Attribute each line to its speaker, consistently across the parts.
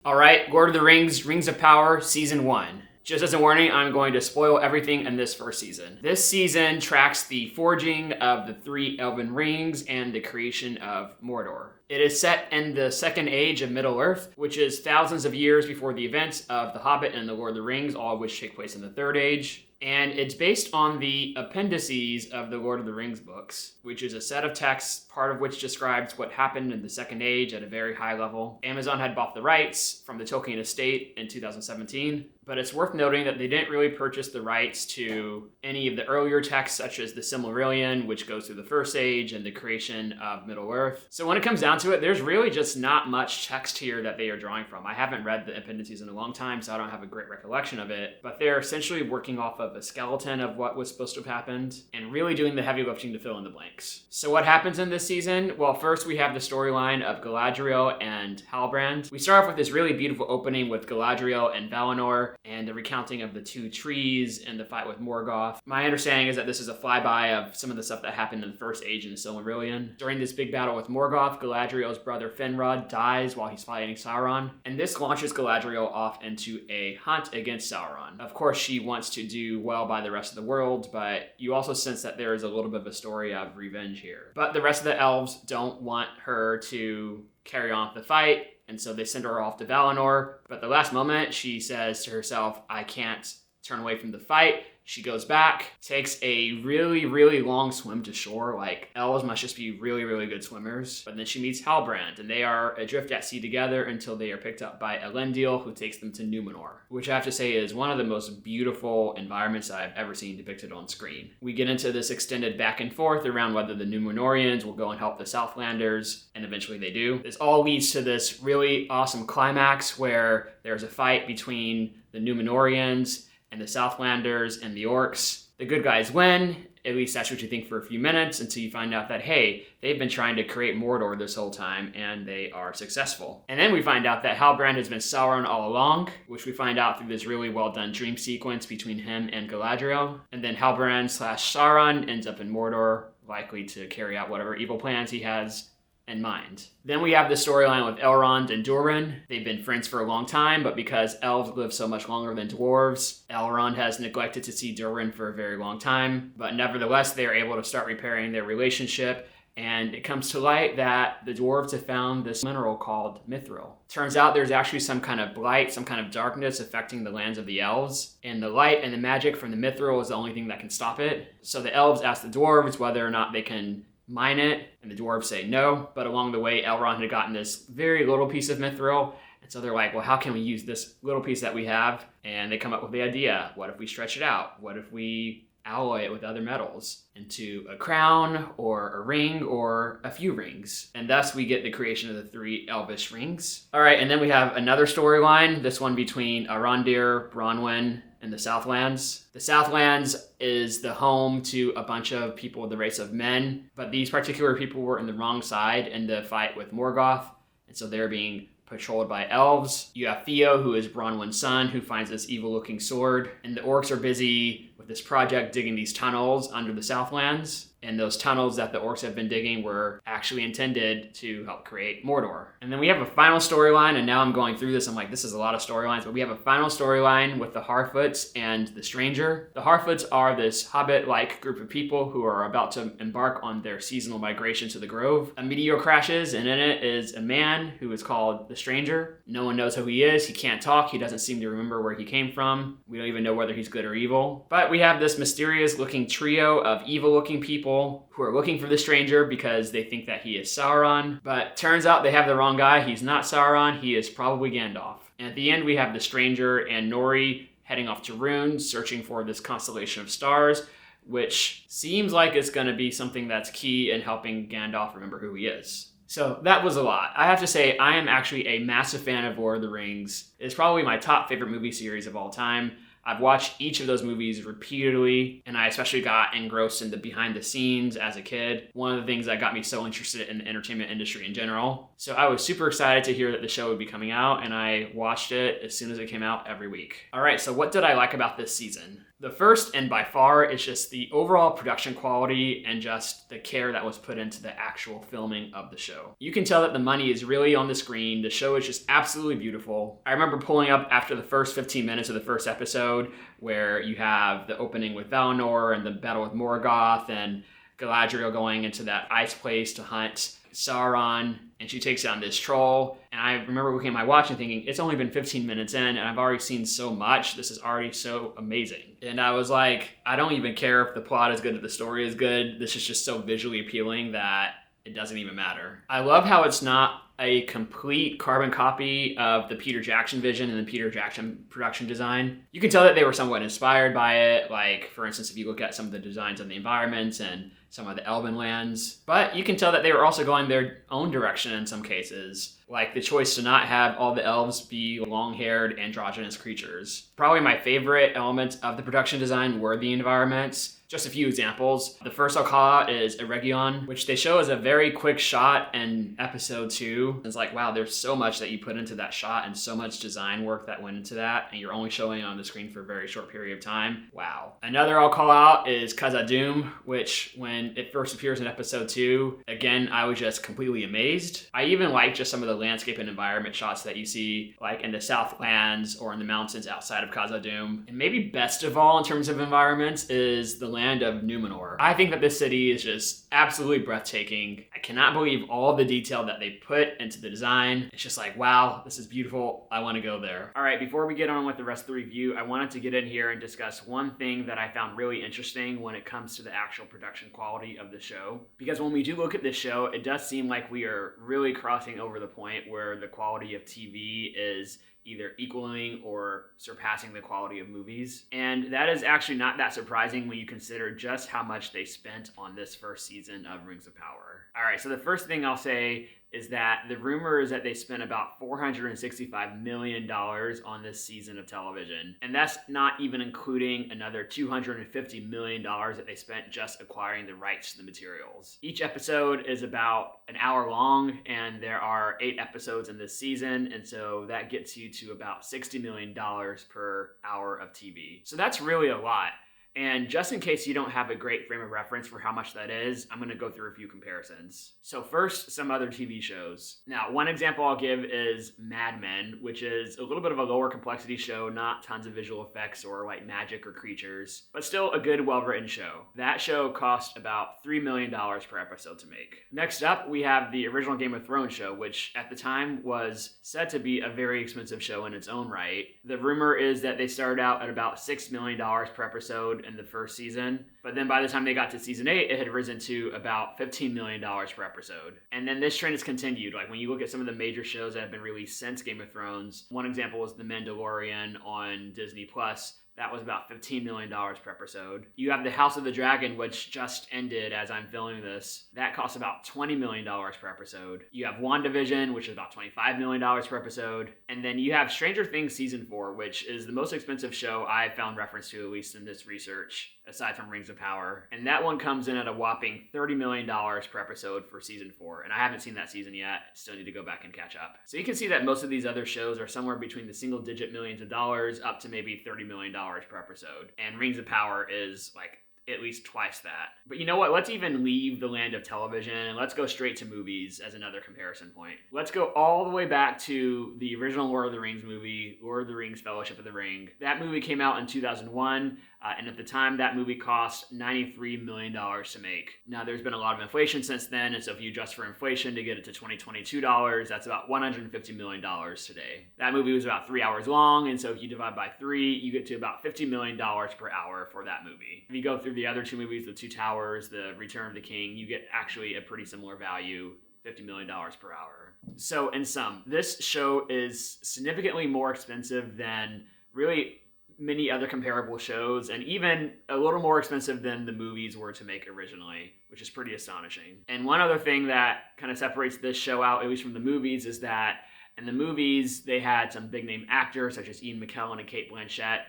Speaker 1: All right, Lord of the Rings, Rings of Power, Season 1. Just as a warning, I'm going to spoil everything in this first season. This season tracks the forging of the 3 elven rings and the creation of Mordor. It is set in the Second Age of Middle-earth, which is thousands of years before the events of The Hobbit and The Lord of the Rings, all of which take place in the Third Age. And it's based on the appendices of the Lord of the Rings books, which is a set of texts, part of which describes what happened in the Second Age at a very high level. Amazon had bought the rights from the Tolkien estate in 2017, but it's worth noting that they didn't really purchase the rights to any of the earlier texts, such as the Silmarillion, which goes through the First Age, and the creation of Middle-earth. So when it comes down to it, there's really just not much text here that they are drawing from. I haven't read the appendices in a long time, so I don't have a great recollection of it, but they're essentially working off of a skeleton of what was supposed to have happened, and really doing the heavy lifting to fill in the blanks. So what happens in this season? Well, first we have the storyline of Galadriel and Halbrand. We start off with this really beautiful opening with Galadriel and Valinor, and the recounting of the 2 trees and the fight with Morgoth. My understanding is that this is a flyby of some of the stuff that happened in the First Age in the Silmarillion. During this big battle with Morgoth, Galadriel's brother Finrod dies while he's fighting Sauron, and this launches Galadriel off into a hunt against Sauron. Of course, she wants to do well by the rest of the world, but you also sense that there is a little bit of a story of revenge here. But the rest of the elves don't want her to carry on the fight, and so they send her off to Valinor. But at the last moment, she says to herself, I can't turn away from the fight. She goes back, takes a really, really long swim to shore. Like, elves must just be really, really good swimmers. But then she meets Halbrand, and they are adrift at sea together until they are picked up by Elendil, who takes them to Numenor, which I have to say is one of the most beautiful environments I've ever seen depicted on screen. We get into this extended back and forth around whether the Numenorians will go and help the Southlanders, and eventually they do. This all leads to this really awesome climax where there's a fight between the Numenorians and the Southlanders and the orcs. The good guys win, at least that's what you think for a few minutes, until you find out that, hey, they've been trying to create Mordor this whole time, and they are successful. And then we find out that Halbrand has been Sauron all along, which we find out through this really well-done dream sequence between him and Galadriel. And then Halbrand/Sauron ends up in Mordor, likely to carry out whatever evil plans he has in mind. Then we have the storyline with Elrond and Durin. They've been friends for a long time, but because elves live so much longer than dwarves, Elrond has neglected to see Durin for a very long time. But nevertheless, they are able to start repairing their relationship, and it comes to light that the dwarves have found this mineral called mithril. Turns out there's actually some kind of blight, some kind of darkness affecting the lands of the elves, and the light and the magic from the mithril is the only thing that can stop it. So the elves ask the dwarves whether or not they can mine it, and the dwarves say no, but along the way Elrond had gotten this very little piece of mithril, and so they're like, well, how can we use this little piece that we have? And they come up with the idea, what if we stretch it out? What if we alloy it with other metals into a crown or a ring or a few rings? And thus we get the creation of the 3 elvish rings. All right, and then we have another storyline, this one between Arondir, Bronwyn, and the Southlands. The Southlands is the home to a bunch of people of the race of men, but these particular people were in the wrong side in the fight with Morgoth, and so they're being patrolled by elves. You have Theo, who is Bronwyn's son, who finds this evil-looking sword, and the orcs are busy with this project digging these tunnels under the Southlands. And those tunnels that the orcs have been digging were actually intended to help create Mordor. And then we have a final storyline, and now I'm going through this, I'm like, this is a lot of storylines, but we have a final storyline with the Harfoots and the Stranger. The Harfoots are this hobbit-like group of people who are about to embark on their seasonal migration to the Grove. A meteor crashes, and in it is a man who is called the Stranger. No one knows who he is, he can't talk, he doesn't seem to remember where he came from. We don't even know whether he's good or evil. But we have this mysterious-looking trio of evil-looking people who are looking for the Stranger because they think that he is Sauron, but turns out they have the wrong guy. He's not Sauron, he is probably Gandalf. And at the end we have the Stranger and Nori heading off to Rune, searching for this constellation of stars, which seems like it's going to be something that's key in helping Gandalf remember who he is. So that was a lot. I have to say, I am actually a massive fan of Lord of the Rings. It's probably my top favorite movie series of all time. I've watched each of those movies repeatedly, and I especially got engrossed in the behind the scenes as a kid. One of the things that got me so interested in the entertainment industry in general. So I was super excited to hear that the show would be coming out, and I watched it as soon as it came out every week. All right, so what did I like about this season? The first, and by far, is just the overall production quality and just the care that was put into the actual filming of the show. You can tell that the money is really on the screen. The show is just absolutely beautiful. I remember pulling up after the first 15 minutes of the first episode, where you have the opening with Valinor and the battle with Morgoth and Galadriel going into that ice place to hunt Sauron, and she takes down this troll. And I remember looking at my watch and thinking, it's only been 15 minutes in, and I've already seen so much. This is already so amazing. And I was like, I don't even care if the plot is good, if the story is good. This is just so visually appealing that it doesn't even matter. I love how it's not a complete carbon copy of the Peter Jackson vision and the Peter Jackson production design. You can tell that they were somewhat inspired by it. Like, for instance, if you look at some of the designs of the environments and some of the Elven lands. But you can tell that they were also going their own direction in some cases. Like the choice to not have all the elves be long-haired, androgynous creatures. Probably my favorite elements of the production design were the environments. Just a few examples. The first I'll call out is Eregion, which they show as a very quick shot in episode 2. It's like, wow, there's so much that you put into that shot and so much design work that went into that, and you're only showing it on the screen for a very short period of time. Wow. Another I'll call out is Khazad-dûm, which when it first appears in episode 2, again, I was just completely amazed. I even like just some of the landscape and environment shots that you see, like in the Southlands or in the mountains outside of Khazad-dûm. And maybe best of all in terms of environments is the land of Numenor. I think that this city is just absolutely breathtaking. I cannot believe all the detail that they put into the design. It's just like, wow, this is beautiful. I want to go there. All right, before we get on with the rest of the review, I wanted to get in here and discuss one thing that I found really interesting when it comes to the actual production quality of the show. Because when we do look at this show, it does seem like we are really crossing over the point where the quality of TV is either equaling or surpassing the quality of movies. And that is actually not that surprising when you consider just how much they spent on this first season of Rings of Power. All right, so the first thing I'll say is that the rumor is that they spent about $465 million on this season of television. And that's not even including another $250 million that they spent just acquiring the rights to the materials. Each episode is about an hour long, and there are 8 episodes in this season, and so that gets you to about $60 million per hour of TV. So that's really a lot. And just in case you don't have a great frame of reference for how much that is, I'm going to go through a few comparisons. So first, some other TV shows. Now, one example I'll give is Mad Men, which is a little bit of a lower complexity show, not tons of visual effects or like magic or creatures, but still a good, well-written show. That show cost about $3 million per episode to make. Next up, we have the original Game of Thrones show, which at the time was said to be a very expensive show in its own right. The rumor is that they started out at about $6 million per episode in the first season, but then by the time they got to season 8, it had risen to about $15 million per episode. And then this trend has continued. Like when you look at some of the major shows that have been released since Game of Thrones, one example was The Mandalorian on Disney Plus. That was about $15 million per episode. You have The House of the Dragon, which just ended as I'm filming this. That costs about $20 million per episode. You have WandaVision, which is about $25 million per episode. And then you have Stranger Things Season 4, which is the most expensive show I've found reference to, at least in this research, aside from Rings of Power. And that one comes in at a whopping $30 million per episode for Season 4. And I haven't seen that season yet. Still need to go back and catch up. So you can see that most of these other shows are somewhere between the single-digit millions of dollars up to maybe $30 million per episode. And Rings of Power is like at least twice that. But you know what? Let's even leave the land of television and let's go straight to movies as another comparison point. Let's go all the way back to the original Lord of the Rings movie, Lord of the Rings Fellowship of the Ring. That movie came out in 2001. And at the time, that movie cost $93 million to make. Now, there's been a lot of inflation since then, and so if you adjust for inflation to get it to 2022 dollars, that's about $150 million today. That movie was about 3 hours long, and so if you divide by 3, you get to about $50 million per hour for that movie. If you go through the other 2 movies, The Two Towers, The Return of the King, you get actually a pretty similar value, $50 million per hour. So in sum, this show is significantly more expensive than really many other comparable shows, and even a little more expensive than the movies were to make originally, which is pretty astonishing. And one other thing that kind of separates this show out, at least from the movies, is that in the movies, they had some big name actors such as Ian McKellen and Cate Blanchett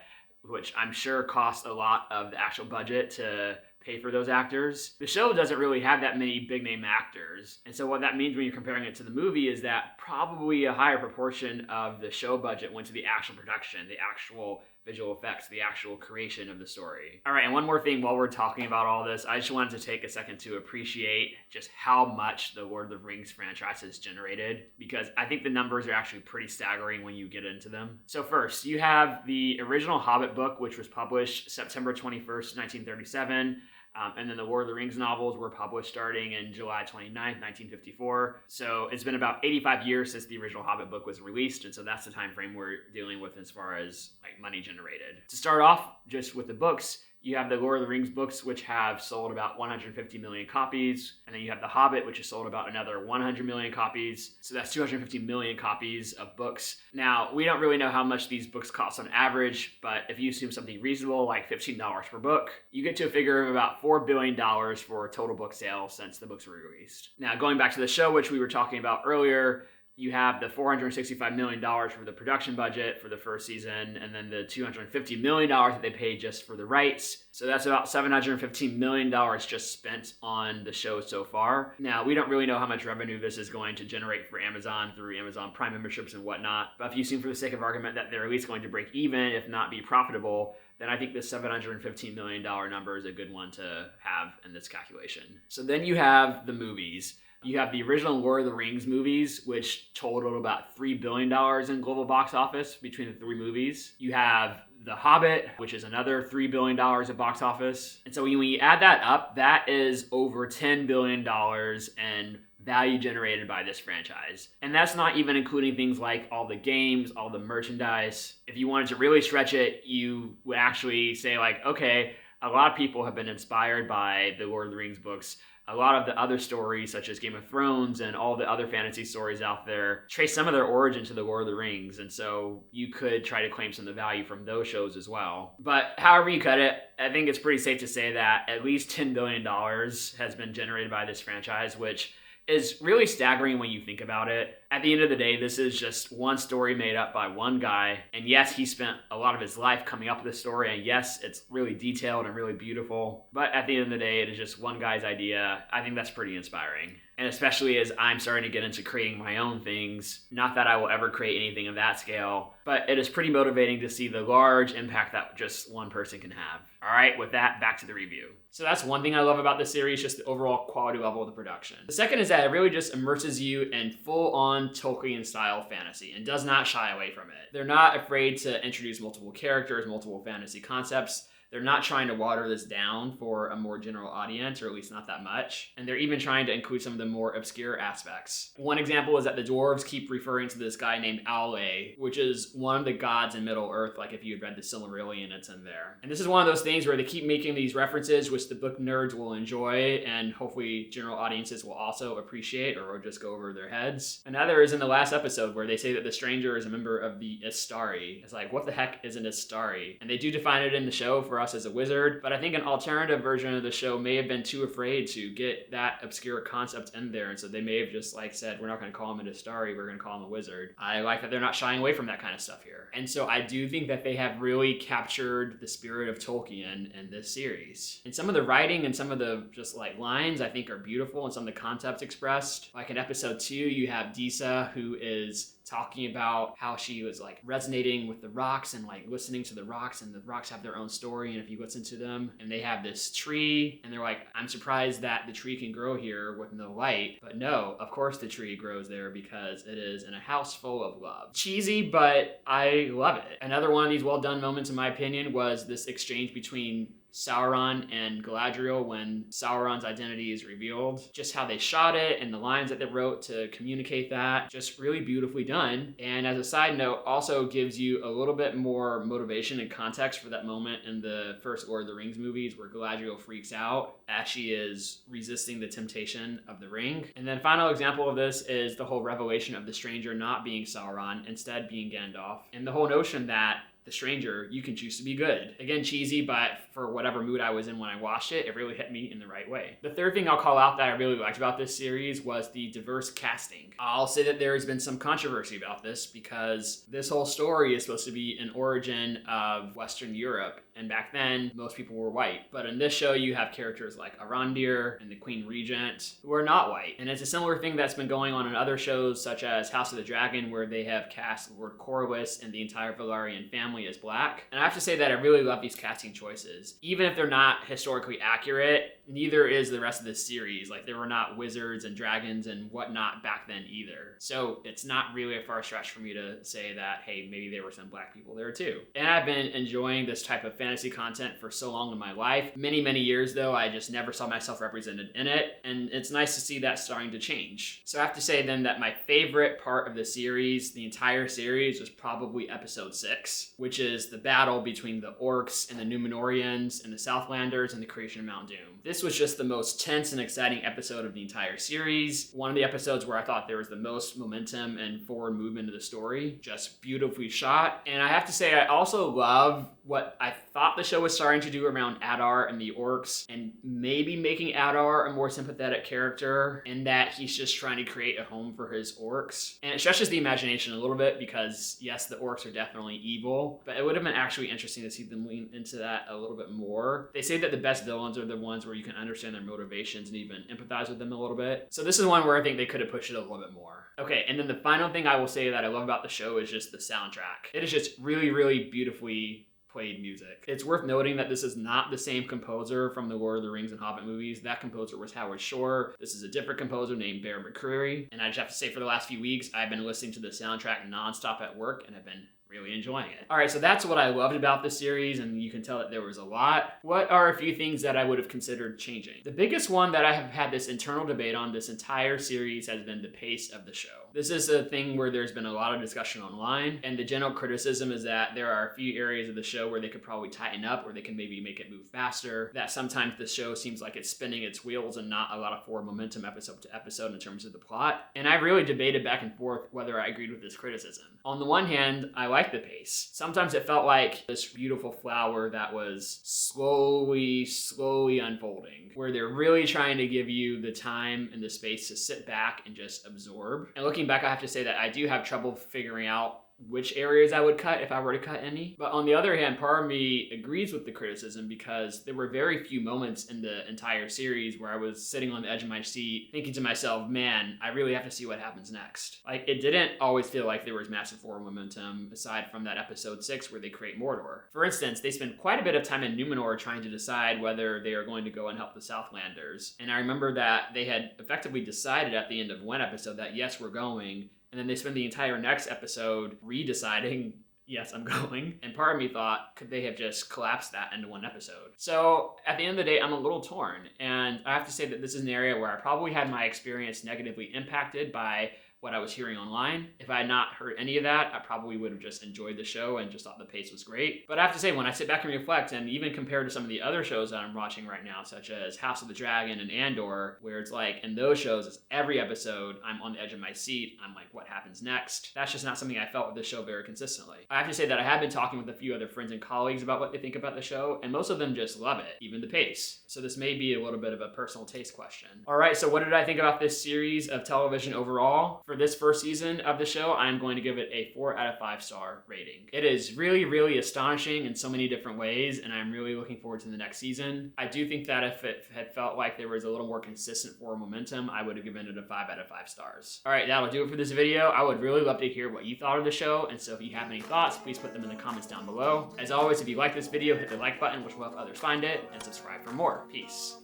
Speaker 1: which I'm sure cost a lot of the actual budget to pay for those actors. The show doesn't really have that many big name actors. And so what that means when you're comparing it to the movie is that probably a higher proportion of the show budget went to the actual production, the actual visual effects, the actual creation of the story. All right, and one more thing while we're talking about all this, I just wanted to take a second to appreciate just how much the Lord of the Rings franchise has generated, because I think the numbers are actually pretty staggering when you get into them. So first, you have the original Hobbit book, which was published September 21st, 1937. And then the Lord of the Rings novels were published starting in July 29th, 1954. So it's been about 85 years since the original Hobbit book was released, and so that's the time frame we're dealing with as far as like money generated. To start off, just with the books, you have the Lord of the Rings books, which have sold about 150 million copies. And then you have The Hobbit, which has sold about another 100 million copies. So that's 250 million copies of books. Now, we don't really know how much these books cost on average, but if you assume something reasonable, like $15 per book, you get to a figure of about $4 billion for total book sales since the books were released. Now, going back to the show, which we were talking about earlier, you have the $465 million for the production budget for the first season, and then the $250 million that they paid just for the rights. So that's about $715 million just spent on the show so far. Now, we don't really know how much revenue this is going to generate for Amazon through Amazon Prime memberships and whatnot, but if you assume for the sake of argument that they're at least going to break even, if not be profitable, then I think the $715 million number is a good one to have in this calculation. So then you have the movies. You have the original Lord of the Rings movies, which totaled about $3 billion in global box office between the three movies. You have The Hobbit, which is another $3 billion at box office. And so when you add that up, that is over $10 billion in value generated by this franchise. And that's not even including things like all the games, all the merchandise. If you wanted to really stretch it, you would actually say like, okay, a lot of people have been inspired by the Lord of the Rings books. A lot of the other stories, such as Game of Thrones and all the other fantasy stories out there, trace some of their origin to the Lord of the Rings. And so you could try to claim some of the value from those shows as well. But however you cut it, I think it's pretty safe to say that at least $10 billion has been generated by this franchise, which is really staggering when you think about it. At the end of the day, this is just one story made up by one guy. And yes, he spent a lot of his life coming up with this story. And yes, it's really detailed and really beautiful. But at the end of the day, it is just one guy's idea. I think that's pretty inspiring. And especially as I'm starting to get into creating my own things, not that I will ever create anything of that scale, but it is pretty motivating to see the large impact that just one person can have. All right, with that, back to the review. So that's one thing I love about this series, just the overall quality level of the production. The second is that it really just immerses you in full-on Tolkien-style fantasy and does not shy away from it. They're not afraid to introduce multiple characters, multiple fantasy concepts. They're not trying to water this down for a more general audience, or at least not that much. And they're even trying to include some of the more obscure aspects. One example is that the dwarves keep referring to this guy named Aule, which is one of the gods in Middle-earth, like if you had read the Silmarillion, it's in there. And this is one of those things where they keep making these references, which the book nerds will enjoy, and hopefully general audiences will also appreciate, or will just go over their heads. Another is in the last episode where they say that the stranger is a member of the Astari. It's like, what the heck is an Astari? And they do define it in the show for us as a wizard, but I think an alternative version of the show may have been too afraid to get that obscure concept in there, and so they may have just like said, we're not going to call him an Astari, we're going to call him a wizard. I like that they're not shying away from that kind of stuff here. And so I do think that they have really captured the spirit of Tolkien in this series. And some of the writing and some of the just like lines I think are beautiful, and some of the concepts expressed. Like in episode 2, you have Disa, who is talking about how she was like resonating with the rocks and like listening to the rocks, and the rocks have their own story, and if you listen to them, and they have this tree, and they're like, I'm surprised that the tree can grow here with no light. But no, of course the tree grows there because it is in a house full of love. Cheesy, but I love it. Another one of these well done moments in my opinion was this exchange between Sauron and Galadriel when Sauron's identity is revealed. Just how they shot it and the lines that they wrote to communicate that, just really beautifully done. And as a side note, also gives you a little bit more motivation and context for that moment in the first Lord of the Rings movies where Galadriel freaks out as she is resisting the temptation of the ring. And then final example of this is the whole revelation of the stranger not being Sauron, instead being Gandalf. And the whole notion that The Stranger, you can choose to be good. Again, cheesy, but for whatever mood I was in when I watched it, it really hit me in the right way. The third thing I'll call out that I really liked about this series was the diverse casting. I'll say that there has been some controversy about this because this whole story is supposed to be an origin of Western Europe, and back then, most people were white. But in this show, you have characters like Arondir and the Queen Regent who are not white. And it's a similar thing that's been going on in other shows such as House of the Dragon, where they have cast Lord Corlys and the entire Velaryon family as black. And I have to say that I really love these casting choices. Even if they're not historically accurate, neither is the rest of the series. Like, there were not wizards and dragons and whatnot back then either. So it's not really a far stretch for me to say that, hey, maybe there were some black people there too. And I've been enjoying this type of fantasy content for so long in my life. Many, many years though, I just never saw myself represented in it. And it's nice to see that starting to change. So I have to say then that my favorite part of the series, the entire series, was probably episode 6, which is the battle between the orcs and the Númenóreans and the Southlanders and the creation of Mount Doom. This was just the most tense and exciting episode of the entire series. One of the episodes where I thought there was the most momentum and forward movement of the story. Just beautifully shot. And I have to say, I also love what I thought the show was starting to do around Adar and the orcs, and maybe making Adar a more sympathetic character in that he's just trying to create a home for his orcs. And it stretches the imagination a little bit because, yes, the orcs are definitely evil, but it would have been actually interesting to see them lean into that a little bit more. They say that the best villains are the ones where you can understand their motivations and even empathize with them a little bit. So this is one where I think they could have pushed it a little bit more. Okay, and then the final thing I will say that I love about the show is just the soundtrack. It is just really, really beautifully played music. It's worth noting that this is not the same composer from the Lord of the Rings and Hobbit movies. That composer was Howard Shore. This is a different composer named Bear McCreary. And I just have to say, for the last few weeks, I've been listening to the soundtrack nonstop at work and have been really enjoying it. All right, so that's what I loved about this series, and you can tell that there was a lot. What are a few things that I would have considered changing? The biggest one that I have had this internal debate on this entire series has been the pace of the show. This is a thing where there's been a lot of discussion online, and the general criticism is that there are a few areas of the show where they could probably tighten up, or they can maybe make it move faster, that sometimes the show seems like it's spinning its wheels and not a lot of forward momentum episode to episode in terms of the plot. And I really debated back and forth whether I agreed with this criticism. On the one hand, I like the pace. Sometimes it felt like this beautiful flower that was slowly unfolding, where they're really trying to give you the time and the space to sit back and just absorb. And looking back, I have to say that I do have trouble figuring out which areas I would cut if I were to cut any. But on the other hand, part of me agrees with the criticism because there were very few moments in the entire series where I was sitting on the edge of my seat thinking to myself, man, I really have to see what happens next. Like, it didn't always feel like there was massive forward momentum aside from that episode 6 where they create Mordor. For instance, they spend quite a bit of time in Númenor trying to decide whether they are going to go and help the Southlanders. And I remember that they had effectively decided at the end of one episode that yes, we're going. And then they spend the entire next episode redeciding, yes, I'm going. And part of me thought, could they have just collapsed that into one episode? So at the end of the day, I'm a little torn. And I have to say that this is an area where I probably had my experience negatively impacted by what I was hearing online. If I had not heard any of that, I probably would have just enjoyed the show and just thought the pace was great. But I have to say, when I sit back and reflect, and even compared to some of the other shows that I'm watching right now, such as House of the Dragon and Andor, where it's like, in those shows, it's every episode, I'm on the edge of my seat. I'm like, what happens next? That's just not something I felt with the show very consistently. I have to say that I have been talking with a few other friends and colleagues about what they think about the show, and most of them just love it, even the pace. So this may be a little bit of a personal taste question. All right, so what did I think about this series of television overall? For this first season of the show, I'm going to give it a 4 out of 5 star rating. It is really, really astonishing in so many different ways, and I'm really looking forward to the next season. I do think that if it had felt like there was a little more consistent forward momentum, I would have given it a 5 out of 5 stars. All right, that'll do it for this video. I would really love to hear what you thought of the show, and so if you have any thoughts, please put them in the comments down below. As always, if you like this video, hit the like button, which will help others find it, and subscribe for more. Peace.